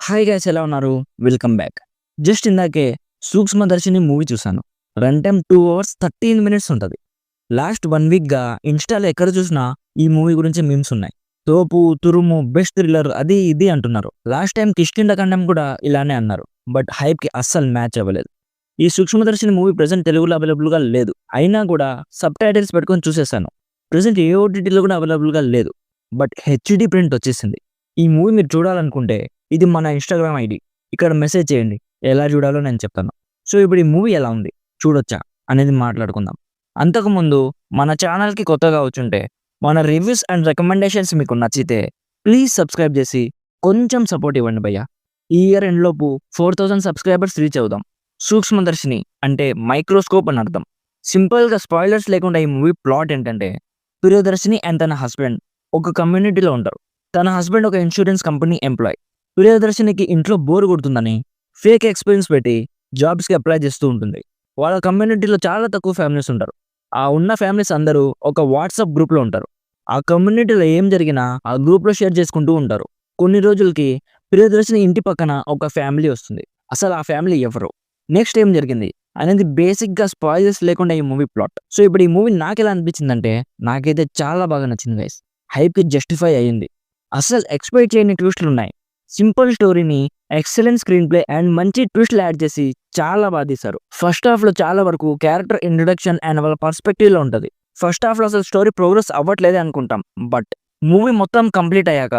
Hi guys, ఎలా ఉన్నారు? Welcome back. Just ఇందాకే సూక్ష్మదర్శిని మూవీ చూశాను. రన్ టైమ్ 2 అవర్స్ 13 మినిట్స్ ఉంటుంది. లాస్ట్ 1 వీక్గా ఇన్స్టాలో ఎక్కడ చూసినా ఈ మూవీ గురించి మీమ్స్ ఉన్నాయి. తోపు, తురుము, బెస్ట్ థ్రిల్లర్ అది ఇది అంటున్నారు. లాస్ట్ టైం కిష్కింధకాండం కూడా ఇలానే అన్నారు. బట్ హైప్కి అస్సలు మ్యాచ్ అవ్వలేదు. ఈ సూక్ష్మదర్శిని మూవీ ప్రెజెంట్ తెలుగులో అవైలబుల్గా లేదు. అయినా కూడా సబ్ టైటిల్స్ పెట్టుకొని చూసేసాను. ప్రెజెంట్ ఏ ఓటీటీలో కూడా అవైలబుల్గా లేదు. బట్ హెచ్డి ప్రింట్ వచ్చేసింది. ఈ మూవీ మీరు చూడాలనుకుంటే ఇది మన ఇన్స్టాగ్రామ్ ఐడి. ఇక్కడ మెసేజ్ చేయండి, ఎలా చూడాలో నేను చెప్తాను. సో ఇప్పుడు ఈ మూవీ ఎలా ఉంది, చూడొచ్చా అనేది మాట్లాడుకుందాం. అంతకుముందు మన ఛానల్కి కొత్తగా వచ్చుంటే మన రివ్యూస్ అండ్ రికమెండేషన్స్ మీకు నచ్చితే ప్లీజ్ సబ్స్క్రైబ్ చేసి కొంచెం సపోర్ట్ ఇవ్వండి భయ్య. ఈ ఇయర్ ఎండ్లోపు 4000 సబ్స్క్రైబర్స్ రీచ్ అవుదాం. సూక్ష్మదర్శిని అంటే మైక్రోస్కోప్ అని అర్థం. సింపుల్గా స్పాయిలర్స్ లేకుండా ఈ మూవీ ప్లాట్ ఏంటంటే, ప్రియదర్శిని అండ్ తన హస్బెండ్ ఒక కమ్యూనిటీలో ఉంటారు. తన హస్బెండ్ ఒక ఇన్సూరెన్స్ కంపెనీ ఎంప్లాయ్. ప్రియదర్శినికి ఇంట్లో బోర్ కొడుతుందని ఫేక్ ఎక్స్పీరియన్స్ పెట్టి జాబ్స్కి అప్లై చేస్తూ ఉంటుంది. వాళ్ళ కమ్యూనిటీలో చాలా తక్కువ ఫ్యామిలీస్ ఉంటారు. ఆ ఉన్న ఫ్యామిలీస్ అందరూ ఒక వాట్సాప్ గ్రూప్లో ఉంటారు. ఆ కమ్యూనిటీలో ఏం జరిగినా ఆ గ్రూప్లో షేర్ చేసుకుంటూ ఉంటారు. కొన్ని రోజులకి ప్రియదర్శిని ఇంటి పక్కన ఒక ఫ్యామిలీ వస్తుంది. అసలు ఆ ఫ్యామిలీ ఎవరు, నెక్స్ట్ ఏం జరిగింది అనేది బేసిక్గా స్పాయిలర్స్ లేకుండా ఈ మూవీ ప్లాట్. సో ఇప్పుడు ఈ మూవీ నాకు ఎలా అనిపించిందంటే, నాకైతే చాలా బాగా నచ్చింది గైస్. హైప్కి జస్టిఫై అయ్యింది. అసలు ఎక్స్పెక్ట్ చేయని ట్విస్టులు ఉన్నాయి. సింపుల్ స్టోరీని ఎక్సలెంట్ స్క్రీన్ ప్లే అండ్ మంచి ట్విస్ట్లు యాడ్ చేసి చాలా బాగా తీశారు. ఫస్ట్ హాఫ్ లో చాలా వరకు క్యారెక్టర్ ఇంట్రడక్షన్ అండ్ వాళ్ళ పర్స్పెక్టివ్ లో ఉంటుంది. ఫస్ట్ హాఫ్ లో అసలు స్టోరీ ప్రోగ్రెస్ అవ్వట్లేదే అనుకుంటాం. బట్ మూవీ మొత్తం కంప్లీట్ అయ్యాక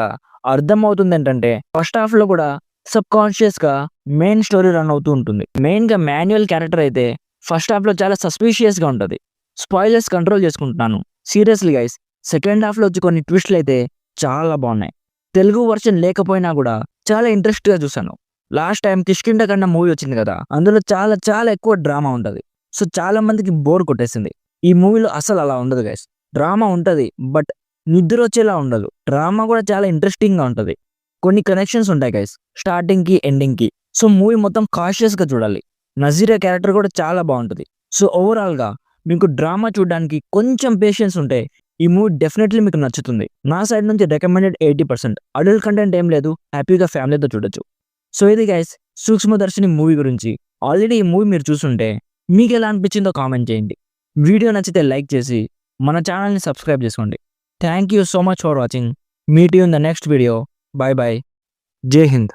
అర్థం అవుతుంది ఏంటంటే, ఫస్ట్ హాఫ్ లో కూడా సబ్ కాన్షియస్ గా మెయిన్ స్టోరీ రన్ అవుతూ ఉంటుంది. మెయిన్ గా మాన్యువల్ క్యారెక్టర్ అయితే ఫస్ట్ హాఫ్ లో చాలా సస్పీషియస్ గా ఉంటుంది. స్పాయిలర్స్ కంట్రోల్ చేసుకుంటున్నాను. సీరియస్లీ గైస్, సెకండ్ హాఫ్ లో వచ్చి కొన్ని ట్విస్ట్లు అయితే చాలా బాగున్నాయి. తెలుగు వర్షన్ లేకపోయినా కూడా చాలా ఇంట్రెస్ట్ గా చూసాను. లాస్ట్ టైం కిష్కింధకాండం మూవీ వచ్చింది కదా, అందులో చాలా చాలా ఎక్కువ డ్రామా ఉంటుంది. సో చాలా మందికి బోర్ కొట్టేసింది. ఈ మూవీలో అసలు అలా ఉండదు గైస్. డ్రామా ఉంటుంది, బట్ నిద్ర వచ్చేలా ఉండదు. డ్రామా కూడా చాలా ఇంట్రెస్టింగ్ గా ఉంటుంది. కొన్ని కనెక్షన్స్ ఉంటాయి గైస్, స్టార్టింగ్ కి ఎండింగ్ కి. సో మూవీ మొత్తం కాషియస్ గా చూడాలి. నజీరా క్యారెక్టర్ కూడా చాలా బాగుంటుంది. సో ఓవరాల్ గా మీకు డ్రామా చూడడానికి కొంచెం పేషెన్స్ ఉంటే ఈ మూవీ డెఫినెట్లీ మీకు నచ్చుతుంది. నా సైడ్ నుంచి రికమెండెడ్ 80%. అడల్ట్ కంటెంట్ ఏం లేదు, హ్యాపీగా ఫ్యామిలీతో చూడొచ్చు. సో ఇది గైస్ సూక్ష్మదర్శిని మూవీ గురించి. ఆల్రెడీ ఈ మూవీ మీరు చూసుంటే మీకు ఎలా అనిపించిందో కామెంట్ చేయండి. వీడియో నచ్చితే లైక్ చేసి మన ఛానల్ని సబ్స్క్రైబ్ చేసుకోండి. Thank you so much for watching. Meet you in the next video. Bye bye. Jai Hind.